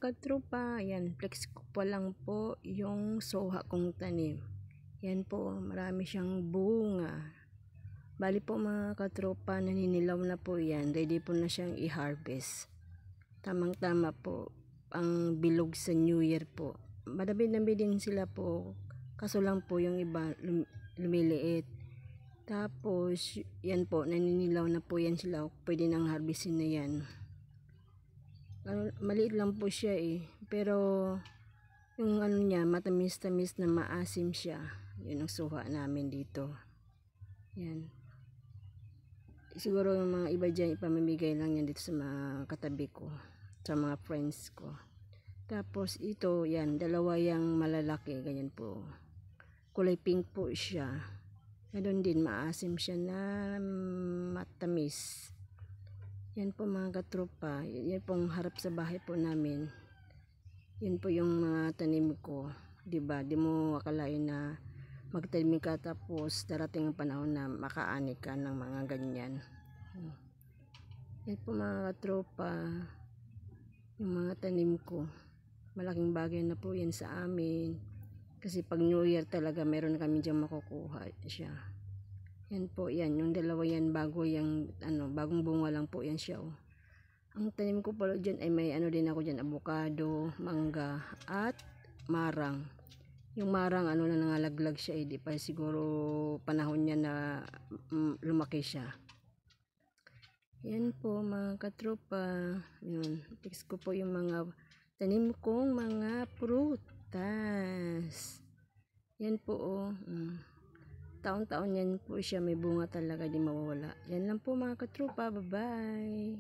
katropa, yan, flex ko pa lang po yung soha kong tanim. Yan po, marami siyang bunga. Bali po mga katropa, naninilaw na po yan. Ready po na siyang i-harvest. Tamang-tama po ang bilog sa New Year po. Madami-dami din sila po. Kaso lang po yung iba lumiliit. Tapos, yan po, naninilaw na po yan sila. Pwede nang harvestin na yan. Maliit lang po siya eh. Pero, yung ano niya, matamis-tamis na maasim siya. Yun ang suha namin dito. Yan. Siguro yung mga iba dyan, ipamimigay lang yan dito sa mga katabi ko. Sa mga friends ko. Tapos, ito, yan, dalawa yung malalaki. Ganyan po. Kulay pink po siya. Ganun din, maasim siya na matamis. Yan po mga katropa. Yan pong harap sa bahay po namin. Yan po yung mga tanim ko. Diba? Di mo akalain na magtanim ka tapos darating ang panahon na makaani ka ng mga ganyan. Yan po mga katropa. Yung mga tanim ko. Malaking bagay na po yan sa amin. Kasi pag New Year talaga meron kami dyan makukuha siya. Yan po, yan. Yung dalawa yan, bago yung, bagong bunga lang po yan siya, oh. Ang tanim ko pala dyan ay may din ako dyan, avocado, mangga, at marang. Yung marang, na nangalaglag siya, eh. Di pa siguro panahon niya na lumaki siya. Yan po, mga katropa. Yun, fix ko po yung mga tanim kong mga prutas. Yan po, oh. Taon-taon yan po siya, may bunga talaga, di mawawala. Yan lang po mga katropa, bye-bye.